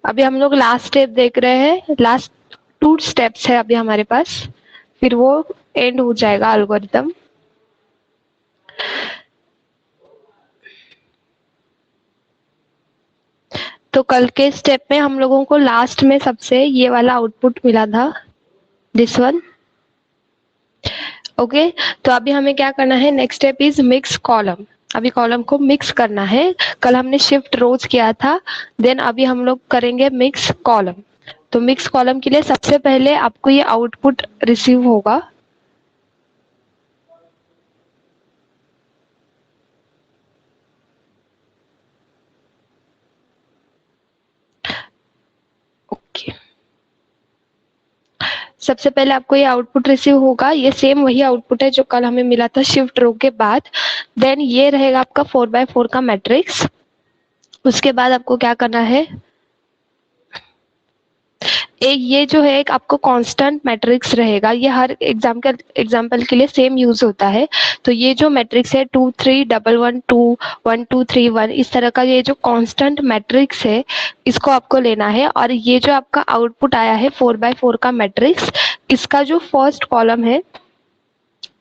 अभी हम लोग लास्ट स्टेप देख रहे हैं, लास्ट 2 स्टेप्स है अभी हमारे पास, फिर वो एंड हो जाएगा एल्गोरिथम। तो कल के स्टेप में हम लोगों को लास्ट में सबसे ये वाला आउटपुट मिला था, दिस वन। ओके, तो अभी हमें क्या करना है, next step is mix column. अभी कॉलम को मिक्स करना है, कल हमने शिफ्ट रोज किया था, देन अभी हम लोग करेंगे मिक्स कॉलम। तो मिक्स कॉलम के लिए सबसे पहले आपको ये आउटपुट रिसीव होगा। ओके, सबसे पहले आपको ये आउटपुट रिसीव होगा, ये सेम वही आउटपुट है जो कल हमें मिला था शिफ्ट रो के बाद। देन ये रहेगा आपका 4x4 का मैट्रिक्स। उसके बाद आपको क्या करना है, एक ये जो है एक आपको कांस्टेंट मैट्रिक्स रहेगा, ये हर एग्जाम्पल के लिए सेम यूज होता है। तो ये जो मैट्रिक्स है 2 3 1 1 2 1 2 3 1, इस तरह का ये जो कांस्टेंट मैट्रिक्स है, इसको आपको लेना है। और ये जो आपका आउटपुट आया है 4x4 का मैट्रिक्स, इसका जो फर्स्ट कॉलम है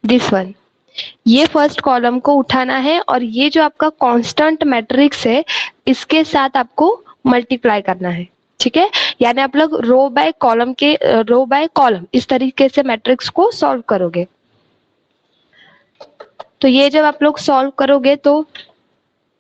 दिस वन, ये फर्स्ट कॉलम को उठाना है और ये जो आपका कांस्टेंट मैट्रिक्स है इसके साथ आपको मल्टीप्लाई करना है। ठीक है, यानी आप लोग रो बाय कॉलम इस तरीके से मैट्रिक्स को सॉल्व करोगे। तो ये जब आप लोग सॉल्व करोगे तो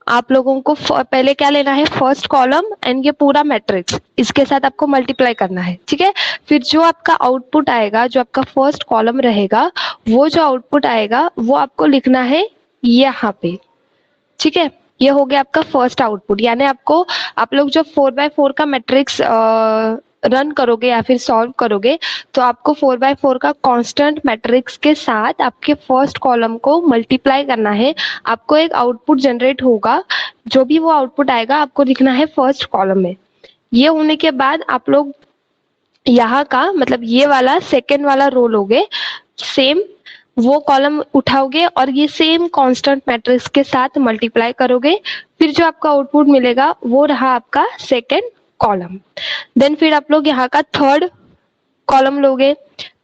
आप लोगों को पहले क्या लेना है, फर्स्ट कॉलम एंड ये पूरा मैट्रिक्स, इसके साथ आपको मल्टीप्लाई करना है। ठीक है, फिर जो आपका आउटपुट आएगा, जो आपका फर्स्ट कॉलम रहेगा, वो जो आउटपुट आएगा वो आपको लिखना है यहाँ पे। ठीक है, ये हो गया आपका फर्स्ट आउटपुट। यानी आपको, आप लोग जब 4x4 का मैट्रिक्स रन करोगे या फिर सॉल्व करोगे, तो आपको 4x4 का कांस्टेंट मैट्रिक्स के साथ आपके फर्स्ट कॉलम को मल्टीप्लाई करना है। आपको एक आउटपुट जनरेट होगा, जो भी वो आउटपुट आएगा आपको लिखना है फर्स्ट कॉलम में। ये होने के बाद आप लोग यहाँ का मतलब ये वाला सेकेंड वाला रो लोगे, सेम वो कॉलम उठाओगे और ये सेम कांस्टेंट मैट्रिक्स के साथ मल्टीप्लाई करोगे, फिर जो आपका आउटपुट मिलेगा वो रहा आपका सेकेंड कॉलम। देन फिर आप लोग यहाँ का थर्ड कॉलम लोगे।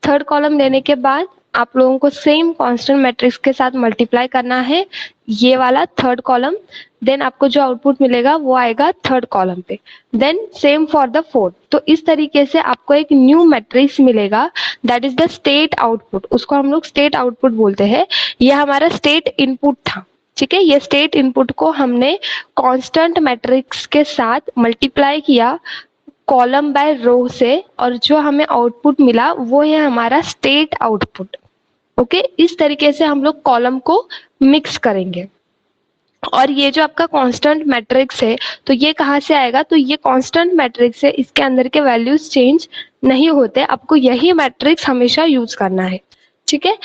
थर्ड कॉलम लेने के बाद आप लोगों को सेम कांस्टेंट मैट्रिक्स के साथ मल्टीप्लाई करना है, ये वाला थर्ड कॉलम। देन आपको जो आउटपुट मिलेगा वो आएगा थर्ड कॉलम पे। Then same for the fourth. तो इस तरीके से आपको एक न्यू मैट्रिक्स मिलेगा, that is the state output. उसको हम लोग स्टेट आउटपुट बोलते हैं। ये हमारा स्टेट इनपुट था। ठीक है, ये स्टेट इनपुट को हमने कांस्टेंट मैट्रिक्स के साथ मल्टीप्लाई किया कॉलम बाय रो से, और जो हमें आउटपुट मिला वो है हमारा स्टेट आउटपुट। ओके, इस तरीके से हम लोग कॉलम को मिक्स करेंगे। और ये जो आपका कांस्टेंट मैट्रिक्स है, तो ये कहाँ से आएगा, तो ये कांस्टेंट मैट्रिक्स है, इसके अंदर के वैल्यूज चेंज नहीं होते, आपको यही मैट्रिक्स हमेशा यूज करना है। ठीक है,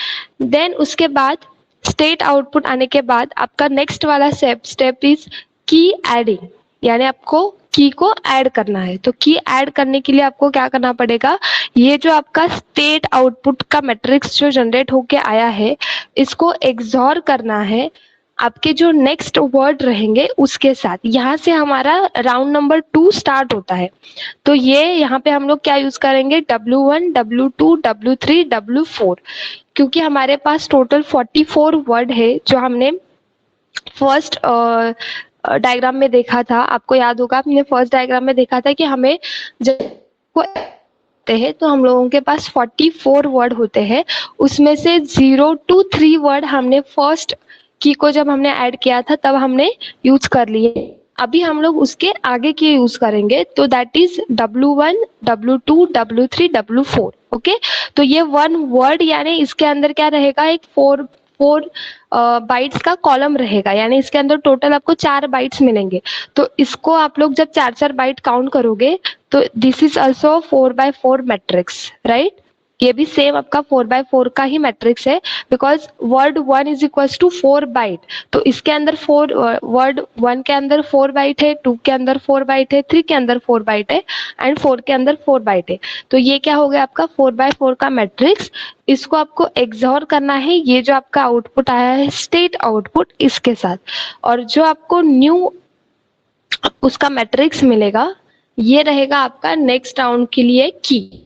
देन उसके बाद स्टेट आउटपुट आने के बाद आपका नेक्स्ट वाला स्टेप इज की एडिंग, यानी आपको की को ऐड करना है। तो की ऐड करने के लिए आपको क्या करना पड़ेगा, ये जो आपका स्टेट आउटपुट का मैट्रिक्स जो जनरेट होके आया है, इसको एक्सॉर करना है आपके जो नेक्स्ट वर्ड रहेंगे उसके साथ। यहाँ से हमारा राउंड नंबर 2 स्टार्ट होता है। तो ये यहाँ पे हम लोग क्या यूज करेंगे, W1 W2 W3 W4, क्योंकि हमारे पास टोटल 44 वर्ड है जो हमने फर्स्ट डायग्राम में देखा था। आपको याद होगा, हमने फर्स्ट डायग्राम में देखा था कि हमें जब है तो हम लोगों के पास 44 वर्ड होते हैं, उसमें से 0 to 3 वर्ड हमने फर्स्ट की को जब हमने ऐड किया था तब हमने यूज कर लिए। अभी हम लोग उसके आगे की यूज करेंगे, तो that is W1 W2 W3 W4। Okay, तो ये 1 वर्ड यानी इसके अंदर क्या रहेगा, एक 4 बाइट्स का कॉलम रहेगा, यानी इसके अंदर टोटल आपको 4 बाइट्स मिलेंगे। तो इसको आप लोग जब 4 बाइट काउंट करोगे तो this is also 4x4 matrix, right. ये भी सेम आपका 4x4 का ही मैट्रिक्स है, because word 1 is equal to 4 byte. तो इसके अंदर वर्ड 1 के अंदर 4 बाइट है, 2 के अंदर 4 बाइट है, 3 के अंदर 4 बाइट है एंड 4 के अंदर 4 बाइट है। तो ये क्या हो गया आपका 4x4 का मैट्रिक्स। इसको आपको एक्सॉर करना है, ये जो आपका आउटपुट आया है स्टेट आउटपुट, इसके साथ। और जो आपको न्यू उसका मैट्रिक्स मिलेगा, ये रहेगा आपका नेक्स्ट राउंड के लिए की,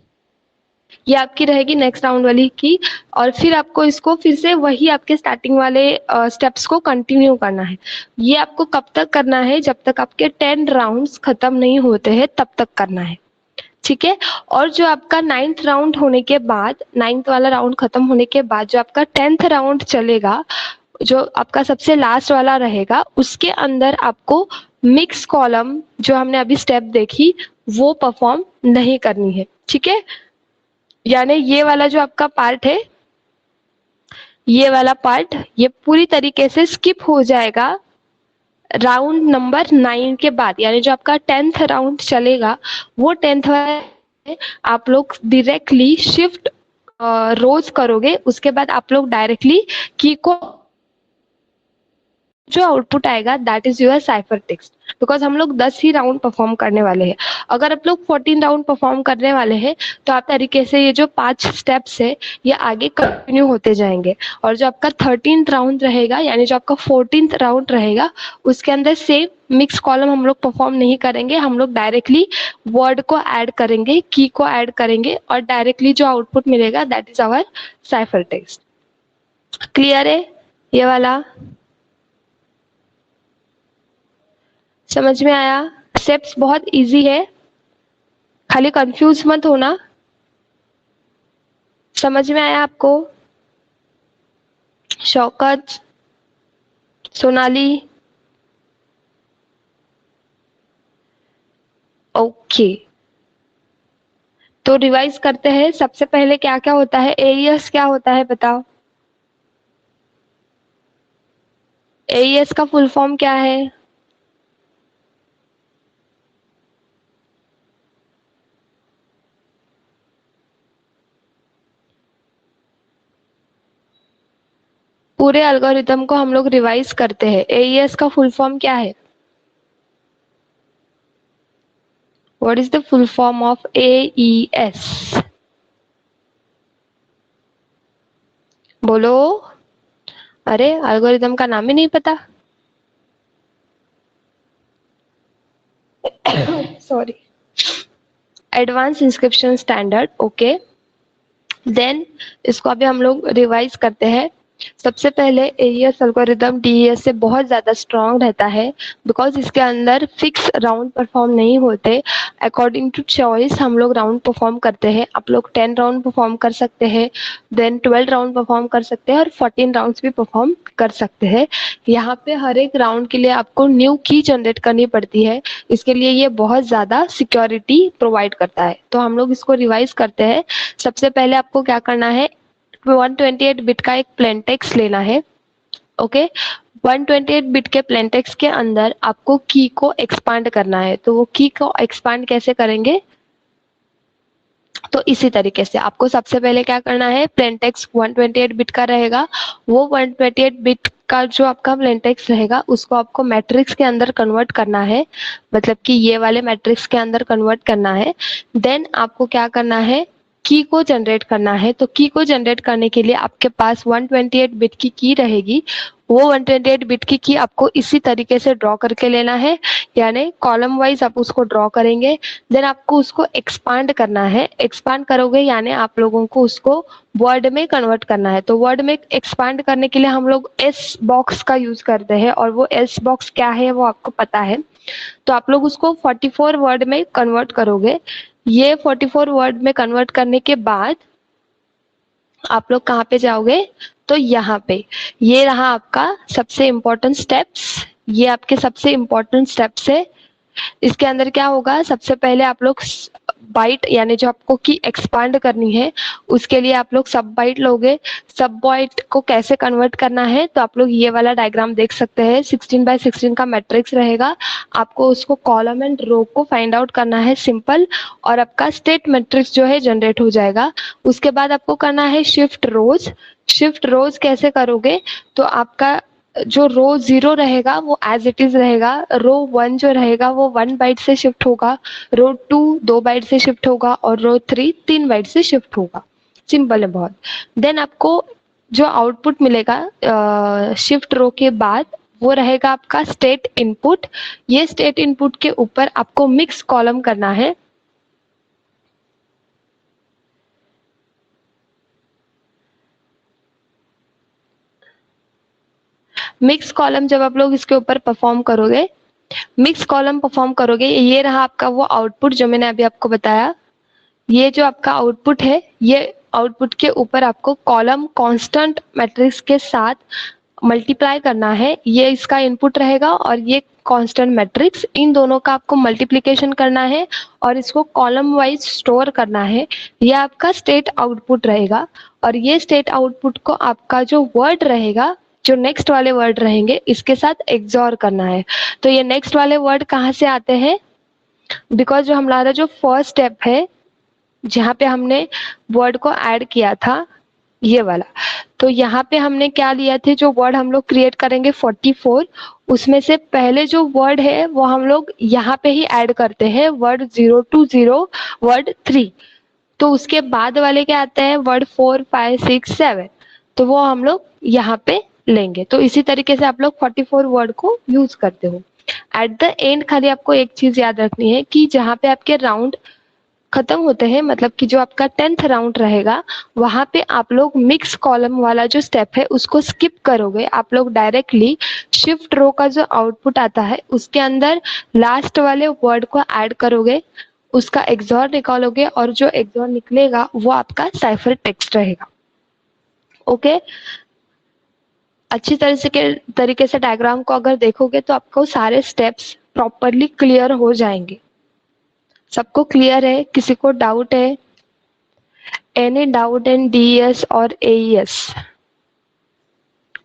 ये आपकी रहेगी नेक्स्ट राउंड वाली की। और फिर आपको इसको फिर से वही आपके स्टार्टिंग वाले स्टेप्स को कंटिन्यू करना है। ये आपको कब तक करना है, जब तक आपके 10 राउंड्स खत्म नहीं होते हैं तब तक करना है, ठीक है। और जो आपका 9th राउंड होने के बाद, 9th वाला राउंड खत्म होने के बाद जो आपका 10th राउंड चलेगा, जो आपका सबसे लास्ट वाला रहेगा, उसके अंदर आपको मिक्स कॉलम जो हमने अभी स्टेप देखी वो परफॉर्म नहीं करनी है, ठीक है। यानी ये वाला जो आपका पार्ट है, ये वाला पार्ट ये पूरी तरीके से स्किप हो जाएगा राउंड नंबर 9 के बाद। यानी जो आपका 10th राउंड चलेगा वो 10th वाला आप लोग डायरेक्टली शिफ्ट रोज करोगे, उसके बाद आप लोग डायरेक्टली की को जो आउटपुट आएगा that is your cipher text. Because हम लोग 10 ही राउंड परफॉर्म करने वाले हैं। अगर आप लोग 14 राउंड परफॉर्म करने वाले हैं तो आप तरीके से ये जो 5 स्टेप्स है ये आगे कंटिन्यू होते जाएंगे। और जो आपका 13th राउंड रहेगा, यानी जो आपका 14th राउंड रहेगा, उसके अंदर सेम मिक्स कॉलम हम लोग परफॉर्म नहीं करेंगे। हम लोग डायरेक्टली वर्ड को ऐड करेंगे, की को ऐड करेंगे और डायरेक्टली जो आउटपुट मिलेगा that is our cipher text. Clear है ये वाला? समझ में आया? स्टेप्स बहुत इजी है, खाली कंफ्यूज मत होना। समझ में आया आपको? शौकत, सोनाली, ओके। तो रिवाइज करते हैं। सबसे पहले क्या क्या होता है, एईएस क्या होता है बताओ? एईएस का फुल फॉर्म क्या है? पूरे एल्गोरिथम को हम लोग रिवाइज करते हैं। एईएस का फुल फॉर्म क्या है? What is the full form of AES? बोलो। अरे एल्गोरिथम का नाम ही नहीं पता? Sorry. Advance encryption standard, okay. Then इसको अभी हम लोग रिवाइज करते हैं। सबसे पहले एईएस एल्गोरिथम डीईएस से बहुत ज़्यादा स्ट्रॉन्ग रहता है बिकॉज इसके अंदर फिक्स राउंड परफॉर्म नहीं होते। अकॉर्डिंग टू चॉइस हम लोग राउंड परफॉर्म करते हैं। आप लोग 10 राउंड परफॉर्म कर सकते हैं, देन 12 राउंड परफॉर्म कर सकते हैं और 14 राउंड्स भी परफॉर्म कर सकते हैं। यहाँ पे हर एक राउंड के लिए आपको न्यू की जनरेट करनी पड़ती है। इसके लिए ये बहुत ज़्यादा सिक्योरिटी प्रोवाइड करता है। तो हम लोग इसको रिवाइज करते हैं। सबसे पहले आपको क्या करना है, 128 बिट का एक प्लेन टेक्स्ट लेना है, ओके। 128 बिट के प्लेन टेक्स्ट के अंदर आपको की को एक्सपांड करना है। तो वो की को एक्सपांड कैसे करेंगे, तो इसी तरीके से आपको सबसे पहले क्या करना है, प्लेन टेक्स्ट 128 बिट का रहेगा, वो 128 बिट का जो आपका प्लेन टेक्स्ट रहेगा उसको आपको मैट्रिक्स के अंदर कन्वर्ट करना है, मतलब कि ये वाले मैट्रिक्स के अंदर कन्वर्ट करना है। देन आपको क्या करना है, की को जनरेट करना है। तो की को जनरेट करने के लिए आपके पास 128 बिट की रहेगी। वो 128 बिट की आपको इसी तरीके से ड्रॉ करके लेना है, यानी कॉलम वाइज आप उसको ड्रॉ करेंगे। देन आपको उसको एक्सपांड करना है। एक्सपांड करोगे यानी आप लोगों को उसको वर्ड में कन्वर्ट करना है। तो वर्ड में एक्सपांड करने के लिए हम लोग एस बॉक्स का यूज करते हैं और वो एस बॉक्स क्या है वो आपको पता है। तो आप लोग उसको 44 वर्ड में कन्वर्ट करोगे। ये 44 वर्ड में कन्वर्ट करने के बाद आप लोग कहाँ पे जाओगे, तो यहाँ पे ये रहा आपका सबसे इम्पोर्टेंट स्टेप्स। ये आपके सबसे इम्पोर्टेंट स्टेप्स है। इसके अंदर क्या होगा, सबसे पहले आप लोग बाइट यानी जो आपको की एक्सपांड करनी है उसके लिए आप लोग सब बाइट लोगे। सब बाइट को कैसे कन्वर्ट करना है, तो आप लोग ये वाला डायग्राम देख सकते हैं। 16x16 का मैट्रिक्स रहेगा, आपको उसको कॉलम एंड रो को फाइंड आउट करना है, सिंपल। और आपका स्टेट मैट्रिक्स जो है जनरेट हो जाएगा। उसके बाद आपको करना है शिफ्ट रोज। शिफ्ट रोज कैसे करोगे, तो आपका जो रो 0 रहेगा वो एज इट इज रहेगा, रो 1 जो रहेगा वो 1 बाइट से शिफ्ट होगा, रो 2 2 बाइट से शिफ्ट होगा और रो 3 3 बाइट से शिफ्ट होगा। सिंपल है बहुत। देन आपको जो आउटपुट मिलेगा शिफ्ट रो के बाद वो रहेगा आपका स्टेट इनपुट। ये स्टेट इनपुट के ऊपर आपको मिक्स कॉलम करना है। मिक्स कॉलम जब आप लोग इसके ऊपर परफॉर्म करोगे, मिक्स कॉलम परफॉर्म करोगे, ये रहा आपका वो आउटपुट जो मैंने अभी आपको बताया। ये जो आपका आउटपुट है, ये आउटपुट के ऊपर आपको कॉलम कांस्टेंट मैट्रिक्स के साथ मल्टीप्लाई करना है। ये इसका इनपुट रहेगा और ये कांस्टेंट मैट्रिक्स, इन दोनों का आपको मल्टीप्लिकेशन करना है और इसको कॉलम वाइज स्टोर करना है। ये आपका स्टेट आउटपुट रहेगा और ये स्टेट आउटपुट को आपका जो वर्ड रहेगा, जो नेक्स्ट वाले वर्ड रहेंगे, इसके साथ एक्सॉर करना है। तो ये नेक्स्ट वाले वर्ड कहाँ से आते हैं? बिकॉज जो हमारा जो फर्स्ट स्टेप है जहाँ पे हमने वर्ड को ऐड किया था, ये वाला, तो यहाँ पे हमने क्या लिया थे, जो वर्ड हम लोग क्रिएट करेंगे 44, उसमें से पहले जो वर्ड है वो हम लोग यहाँ पे ही ऐड करते हैं, वर्ड 0 to 0, वर्ड 3। तो उसके बाद वाले क्या आते हैं, वर्ड 4, 5, 6, 7, तो वो हम लोग यहाँ पे लेंगे। तो इसी तरीके से आप लोग 44 वर्ड को यूज करते हो। एट द एंड खाली आपको एक चीज याद रखनी है कि जहाँ पे आपके राउंड खत्म होते हैं, मतलब कि जो आपका 10th राउंड रहेगा, वहां पे आप लोग मिक्स कॉलम वाला जो स्टेप है उसको स्किप करोगे। आप लोग डायरेक्टली शिफ्ट रो का जो आउटपुट आता है उसके अंदर लास्ट वाले वर्ड को ऐड करोगे, उसका एक्सॉर निकालोगे और जो एक्सॉर निकलेगा वो आपका साइफर टेक्स्ट रहेगा। ओके, अच्छी तरीके से डायग्राम को अगर देखोगे तो आपको सारे स्टेप्स प्रॉपरली क्लियर हो जाएंगे। सबको क्लियर है? किसी को डाउट है? एनी डाउट इन डीएस और एईएस?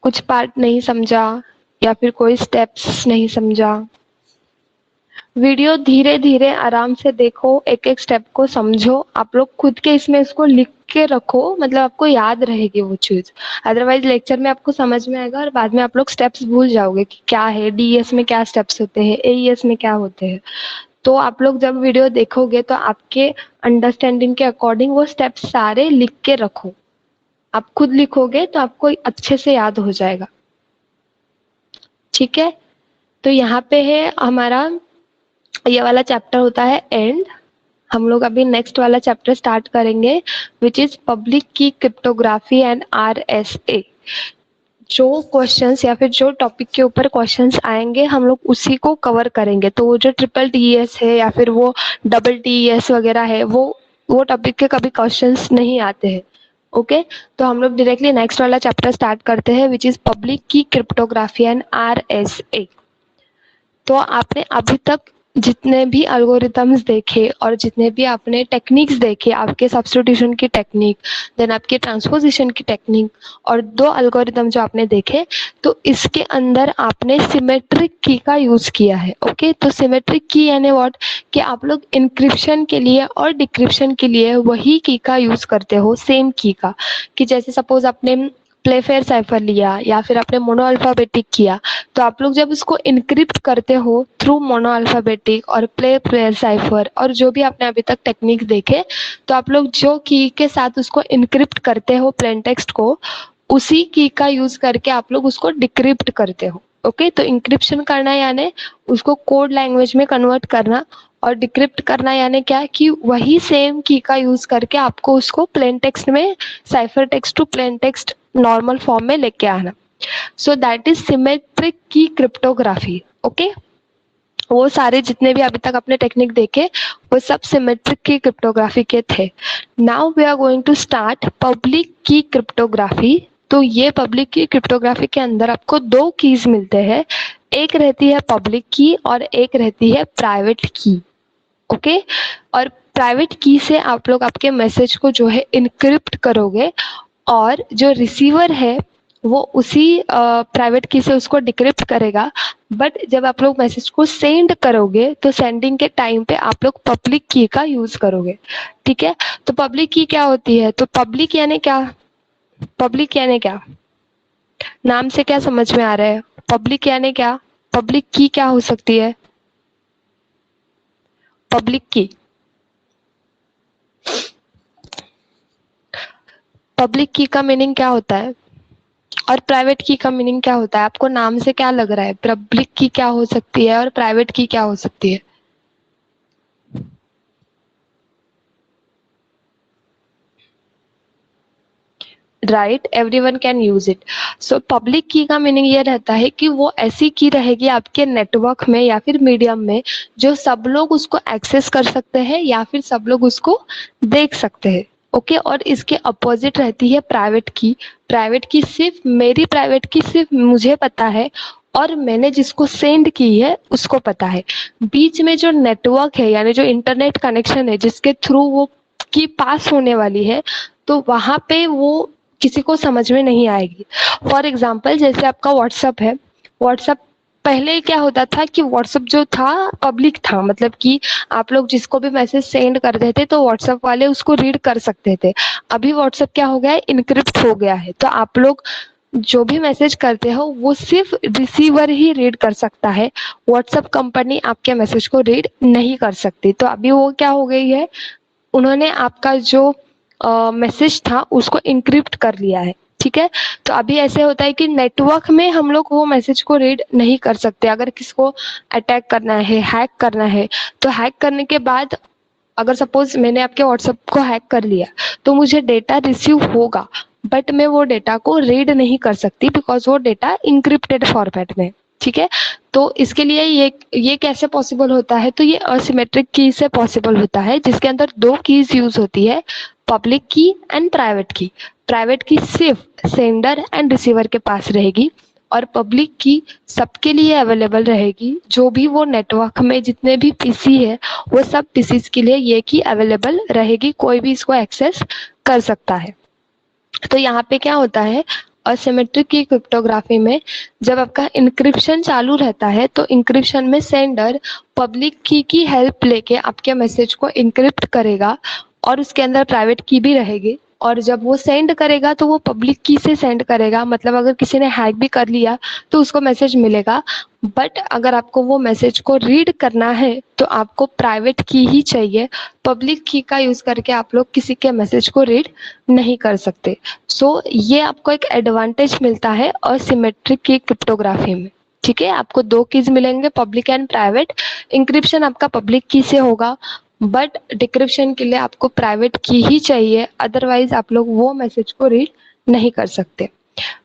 कुछ पार्ट नहीं समझा या फिर कोई स्टेप्स नहीं समझा? वीडियो धीरे धीरे आराम से देखो, एक एक स्टेप को समझो। आप लोग खुद के इसमें इसको लिख के रखो, मतलब आपको याद रहेगी वो चीज। अदरवाइज लेक्चर में आपको समझ में आएगा और बाद में आप लोग स्टेप्स भूल जाओगे कि क्या है, डीएस में क्या स्टेप्स होते हैं, एईएस में क्या होते हैं। तो आप लोग जब वीडियो देखोगे तो आपके अंडरस्टैंडिंग के अकॉर्डिंग वो स्टेप्स सारे लिख के रखो। आप खुद लिखोगे तो आपको अच्छे से याद हो जाएगा। ठीक है, तो यहाँ पे है हमारा ये वाला चैप्टर होता है एंड। हम लोग अभी नेक्स्ट वाला चैप्टर स्टार्ट करेंगे which is public key cryptography and RSA. जो क्वेश्चंस या फिर जो टॉपिक के ऊपर क्वेश्चंस आएंगे हम लोग उसी को कवर करेंगे। तो वो जो ट्रिपल टीएस है या फिर वो डबल टीएस वगैरह है, वो टॉपिक के कभी क्वेश्चंस नहीं आते हैं। ओके, तो हम लोग डायरेक्टली नेक्स्ट वाला चैप्टर स्टार्ट करते हैं which is public key cryptography and RSA. तो आपने अभी तक जितने भी अल्गोरिथम्स देखे और जितने भी आपने टेक्निक्स देखे, आपके सब्स्टिट्यूशन की टेक्निक, देन आपके ट्रांसपोजिशन की टेक्निक, और 2 अल्गोरिथम जो आपने देखे, तो इसके अंदर आपने सिमेट्रिक की का यूज किया है। ओके, तो सिमेट्रिक की यानी व्हाट, कि आप लोग इंक्रिप्शन के लिए और डिक्रिप्शन के लिए वही की का यूज करते हो, सेम की का। कि जैसे सपोज आपने प्लेफेयर साइफर लिया या फिर आपने मोनो अल्फाबेटिक किया, तो आप लोग जब इसको इनक्रिप्ट करते हो थ्रू मोनो अल्फाबेटिक और प्लेफेयर साइफर और जो भी आपने अभी तक टेक्निक देखे, तो आप लोग जो की के साथ उसको इनक्रिप्ट करते हो प्लेन टेक्स्ट को, उसी की का यूज करके आप लोग उसको डिक्रिप्ट करते हो। ओके, तो इंक्रिप्शन करना यानी उसको कोड लैंग्वेज में कन्वर्ट करना, और डिक्रिप्ट करना यानी क्या, कि वही सेम की का यूज करके आपको उसको प्लेन टेक्स्ट में, cipher text to plain text normal form में लेके आना। So that is symmetric key cryptography. Okay, वो सारे जितने भी अभी तक आपने टेक्निक देखे वो सब सिमेट्रिक की क्रिप्टोग्राफी के थे। Now we are going to start public key cryptography. तो ये पब्लिक की क्रिप्टोग्राफी के अंदर आपको 2 कीज मिलते हैं, एक रहती है पब्लिक की और एक रहती है प्राइवेट की। ओके, और प्राइवेट की से आप लोग आपके मैसेज को जो है इनक्रिप्ट करोगे और जो रिसीवर है वो उसी प्राइवेट की से उसको डिक्रिप्ट करेगा। बट जब आप लोग मैसेज को सेंड करोगे तो सेंडिंग के टाइम पे आप लोग पब्लिक की का यूज करोगे। ठीक है, तो पब्लिक की क्या होती है? तो पब्लिक यानी क्या, पब्लिक यानी क्या, नाम से क्या समझ में आ रहा है? पब्लिक यानी क्या, पब्लिक की क्या हो सकती है? पब्लिक की, पब्लिक की का मीनिंग क्या होता है? और प्राइवेट की का मीनिंग क्या होता है? आपको नाम से क्या लग रहा है? पब्लिक की क्या हो सकती है और प्राइवेट की क्या हो सकती है? Right, everyone can use it. So public की का मीनिंग ये रहता है कि वो ऐसी की रहेगी आपके नेटवर्क में या फिर मीडियम में जो सब लोग उसको एक्सेस कर सकते हैं या फिर सब लोग उसको देख सकते हैं। ओके, और इसके अपोजिट रहती है प्राइवेट की। प्राइवेट की सिर्फ मेरी प्राइवेट की सिर्फ मुझे पता है और मैंने जिसको सेंड की है उसको पता है। बीच में जो नेटवर्क है यानी जो इंटरनेट कनेक्शन है जिसके थ्रू वो की पास होने वाली है, तो वहां पे वो किसी को समझ में नहीं आएगी। फॉर एग्जाम्पल जैसे आपका व्हाट्सअप है। व्हाट्सअप पहले क्या होता था कि व्हाट्सअप जो था पब्लिक था, मतलब कि आप लोग जिसको भी मैसेज सेंड कर देते तो व्हाट्सअप वाले उसको रीड कर सकते थे। अभी व्हाट्सअप क्या हो गया है? इनक्रिप्ट हो गया है, तो आप लोग जो भी मैसेज करते हो वो सिर्फ रिसीवर ही रीड कर सकता है। व्हाट्सएप कंपनी आपके मैसेज को रीड नहीं कर सकती। तो अभी वो क्या हो गई है, उन्होंने आपका जो मैसेज था उसको इंक्रिप्ट कर लिया है। ठीक है, तो अभी ऐसे होता है कि नेटवर्क में हम लोग वो मैसेज को रीड नहीं कर सकते। अगर किसको अटैक करना है, हैक करना है, तो हैक करने के बाद अगर सपोज मैंने आपके व्हाट्सएप को हैक कर लिया तो मुझे डेटा रिसीव होगा, बट मैं वो डेटा को रीड नहीं कर सकती बिकॉज वो डेटा इंक्रिप्टेड फॉर्मेट में। ठीक है, तो इसके लिए ये कैसे पॉसिबल होता है? तो ये असिमेट्रिक की से पॉसिबल होता है जिसके अंदर दो कीज यूज होती है, पब्लिक की एंड प्राइवेट की। प्राइवेट की सिर्फ सेंडर एंड रिसीवर के पास रहेगी और पब्लिक की सबके लिए अवेलेबल रहेगी। जो भी वो नेटवर्क में जितने भी पीसी है वो सब पीसीस के लिए ये की अवेलेबल रहेगी, कोई भी इसको एक्सेस कर सकता है। तो यहाँ पे क्या होता है, असिमेट्रिक की क्रिप्टोग्राफी में जब आपका इंक्रिप्शन चालू रहता है तो इंक्रिप्शन में सेंडर पब्लिक की हेल्प लेके आपके मैसेज को इंक्रिप्ट करेगा और उसके अंदर प्राइवेट की भी रहेगी। और जब वो सेंड करेगा तो वो पब्लिक की से सेंड करेगा, मतलब अगर किसी ने हैक भी कर लिया तो उसको मैसेज मिलेगा। बट अगर आपको वो मैसेज को रीड करना है तो आपको प्राइवेट की ही चाहिए। पब्लिक की का यूज करके आप लोग किसी के मैसेज को रीड नहीं कर सकते। सो ये आपको एक एडवांटेज मिलता है असिमेट्रिक की क्रिप्टोग्राफी में। ठीक है, आपको दो कीज मिलेंगे, पब्लिक एंड प्राइवेट। इंक्रिप्शन आपका पब्लिक की से होगा बट डिक्रिप्शन के लिए आपको प्राइवेट की ही चाहिए, अदरवाइज आप लोग वो मैसेज को रीड नहीं कर सकते।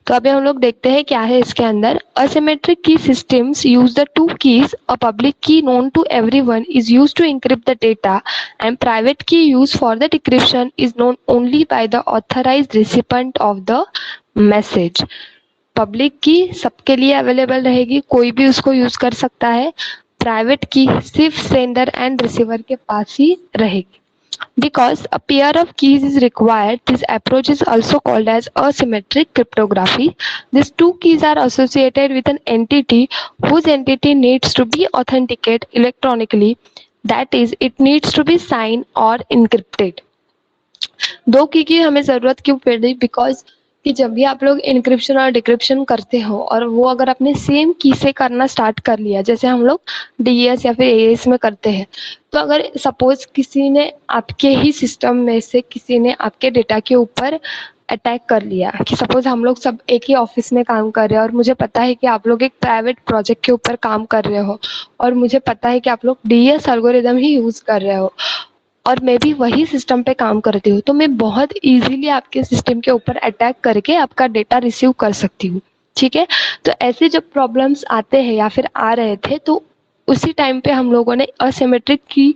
तो अभी हम लोग देखते हैं क्या है इसके अंदर। Asymmetric key systems use the two keys, a public key known to everyone is used to encrypt the data and private key used for the decryption is known only by the authorized recipient of the message। Public की सबके लिए available रहेगी, कोई भी उसको use कर सकता है। प्राइवेट की सिर्फ सेंडर एंड रिसीवर के पास ही रहेगी। Because a pair of keys is required, this approach is also called as asymmetric cryptography. These two keys are associated with an entity whose entity needs to be authenticated electronically. That is, it needs to be signed or encrypted. दो की हमें जरूरत क्यों पड़ी? Because कि जब भी आप लोग इंक्रिप्शन और डिक्रिप्शन करते हो और वो अगर आपने सेम की से करना स्टार्ट कर लिया, जैसे हम लोग डीएस या फिर एएस में करते हैं, तो अगर सपोज किसी ने आपके ही सिस्टम में से किसी ने आपके डेटा के ऊपर अटैक कर लिया, कि सपोज हम लोग सब एक ही ऑफिस में काम कर रहे हैं और मुझे पता है कि आप लोग एक प्राइवेट प्रोजेक्ट के ऊपर काम कर रहे हो और मुझे पता है कि आप लोग डीएस एल्गोरिदम ही यूज कर रहे हो और मैं भी वही सिस्टम पे काम करती हूँ, तो मैं बहुत इजीली आपके सिस्टम के ऊपर अटैक करके आपका डेटा रिसीव कर सकती हूँ। ठीक है, तो ऐसे जब प्रॉब्लम्स आते हैं या फिर आ रहे थे तो उसी टाइम पे हम लोगों ने असिमेट्रिक की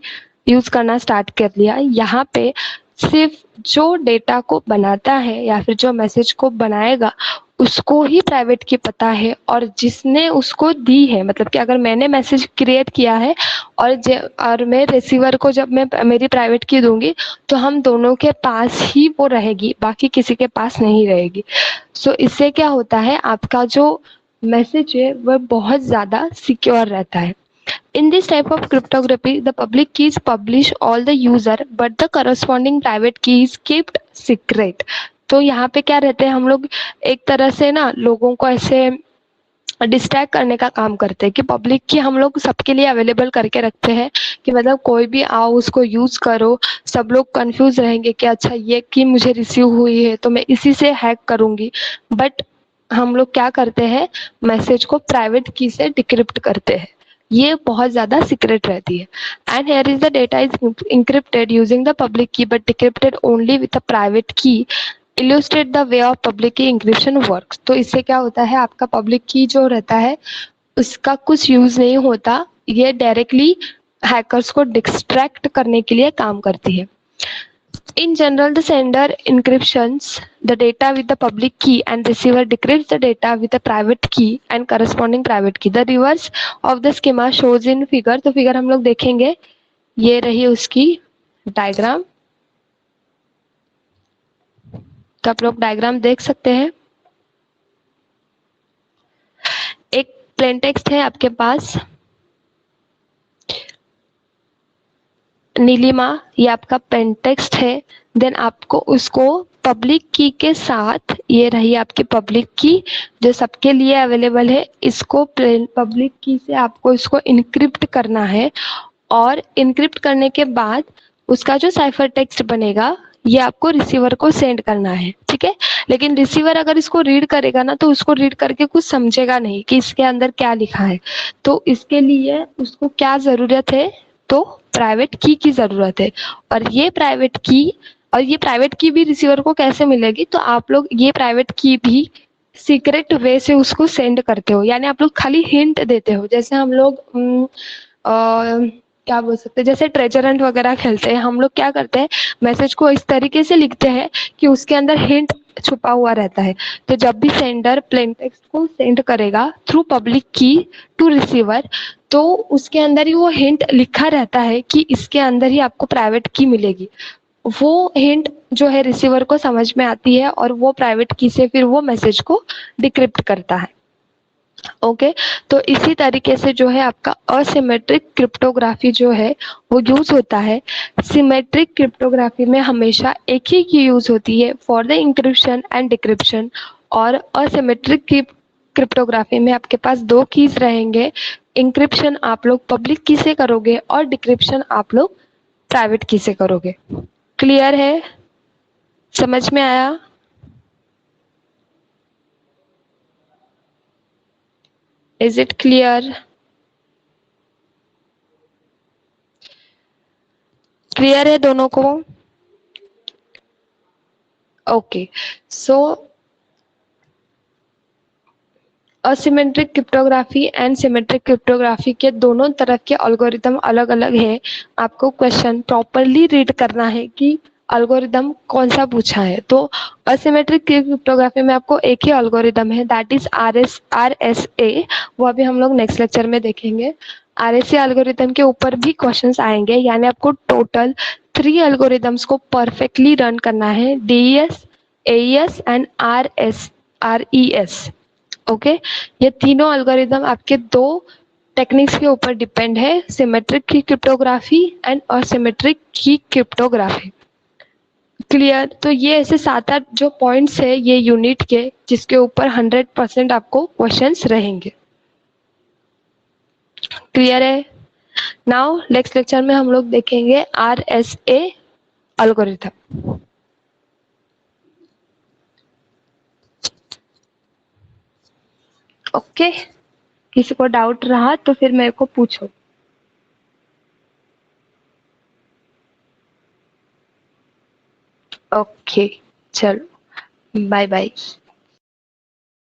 यूज करना स्टार्ट कर लिया। यहाँ पे सिर्फ जो डेटा को बनाता है या फिर जो मैसेज को बनाएगा उसको ही प्राइवेट की पता है, और जिसने उसको दी है, मतलब कि अगर मैंने मैसेज क्रिएट किया है और मैं रिसीवर को जब मैं मेरी प्राइवेट की दूंगी तो हम दोनों के पास ही वो रहेगी, बाकी किसी के पास नहीं रहेगी। सो इससे क्या होता है, आपका जो मैसेज है वह बहुत ज़्यादा सिक्योर रहता है। In this type of cryptography, the public keys publish all the user, but the corresponding private key is kept secret. तो यहाँ पे क्या रहते हैं, हम लोग एक तरह से ना लोगों को ऐसे डिस्ट्रैक्ट करने का काम करते हैं कि पब्लिक की हम लोग सबके लिए अवेलेबल करके रखते हैं कि मतलब कोई भी आओ उसको यूज करो। सब लोग कंफ्यूज रहेंगे कि अच्छा ये की मुझे रिसीव हुई है तो मैं इसी से हैक करूंगी, बट हम लोग क्या करते हैं, मैसेज को प्राइवेट की से डिक्रिप्ट करते हैं। ये बहुत ज्यादा सीक्रेट रहती है। And here is the data is encrypted using the public key but decrypted only with the private key. Illustrate the way of public key encryption works. तो इससे क्या होता है, आपका पब्लिक की जो रहता है उसका कुछ यूज नहीं होता, ये डायरेक्टली हैकर्स को डिस्ट्रैक्ट करने के लिए काम करती है। In general, the sender encryptions the data with the public key and receiver decrypts the data with a private key and corresponding private key. The reverse of the schema shows in figure. तो figure हम लोग देखेंगे, ये रही उसकी diagram. तो आप लोग डायग्राम देख सकते हैं। एक प्लेन टेक्स्ट है आपके पास, नीलिमा, ये आपका प्लेन टेक्स्ट है। देन आपको उसको पब्लिक की के साथ, ये रही आपकी पब्लिक की जो सबके लिए अवेलेबल है, इसको पब्लिक की से आपको इसको इनक्रिप्ट करना है। और इनक्रिप्ट करने के बाद उसका जो साइफर टेक्स्ट बनेगा ये आपको रिसीवर को सेंड करना है, ठीक है। लेकिन रिसीवर अगर इसको रीड करेगा ना तो उसको रीड करके कुछ समझेगा नहीं कि इसके अंदर क्या लिखा है। तो इसके लिए उसको क्या जरूरत है, तो प्राइवेट की जरूरत है। और ये प्राइवेट की भी रिसीवर को कैसे मिलेगी, तो आप लोग ये प्राइवेट की भी सीक्रेट वे से उसको सेंड करते हो, यानी आप लोग खाली हिंट देते हो। जैसे हम लोग क्या बोल सकते हैं, जैसे ट्रेजर हंट वगैरह खेलते हैं, हम लोग क्या करते हैं, मैसेज को इस तरीके से लिखते हैं कि उसके अंदर हिंट छुपा हुआ रहता है। तो जब भी सेंडर प्लेन टेक्स्ट को सेंड करेगा थ्रू पब्लिक की टू रिसीवर, तो उसके अंदर ही वो हिंट लिखा रहता है कि इसके अंदर ही आपको प्राइवेट की मिलेगी। वो हिंट जो है रिसीवर को समझ में आती है और वो प्राइवेट की से फिर वो मैसेज को डिक्रिप्ट करता है। ओके तो इसी तरीके से जो है आपका असिमेट्रिक क्रिप्टोग्राफी जो है वो यूज होता है। सिमेट्रिक क्रिप्टोग्राफी में हमेशा एक ही की यूज होती है for the encryption and decryption. और असिमेट्रिक क्रिप्टोग्राफी में आपके पास दो कीज रहेंगे। इंक्रिप्शन आप लोग पब्लिक की से करोगे और डिक्रिप्शन आप लोग प्राइवेट की से करोगे। क्लियर है, समझ में आया? Is it clear? क्लियर है दोनों को? Okay so asymmetric cryptography and symmetric cryptography के दोनों तरफ के एल्गोरिदम अलग अलग है। आपको क्वेश्चन प्रॉपरली रीड करना है कि एल्गोरिदम कौन सा पूछा है। तो असिमेट्रिक क्रिप्टोग्राफी में आपको एक ही एल्गोरिदम है, दैट इज RSA। वो अभी हम लोग नेक्स्ट लेक्चर में देखेंगे। RSA एल्गोरिदम के ऊपर भी क्वेश्चंस आएंगे, यानी आपको टोटल 3 एल्गोरिदम्स को परफेक्टली रन करना है, DES, AES and RES। Okay ये तीनों एल्गोरिदम आपके दो टेक्निक्स के ऊपर डिपेंड है, symmetric key cryptography and asymmetric की क्रिप्टोग्राफी। क्लियर? तो ये ऐसे 7-8 जो पॉइंट्स है ये यूनिट के, जिसके ऊपर 100% आपको क्वेश्चंस रहेंगे। क्लियर है? नाउ नेक्स्ट लेक्चर में हम लोग देखेंगे RSA एल्गोरिथम। ओके किसी को डाउट रहा तो फिर मेरे को पूछो। ओके चलो बाय बाय।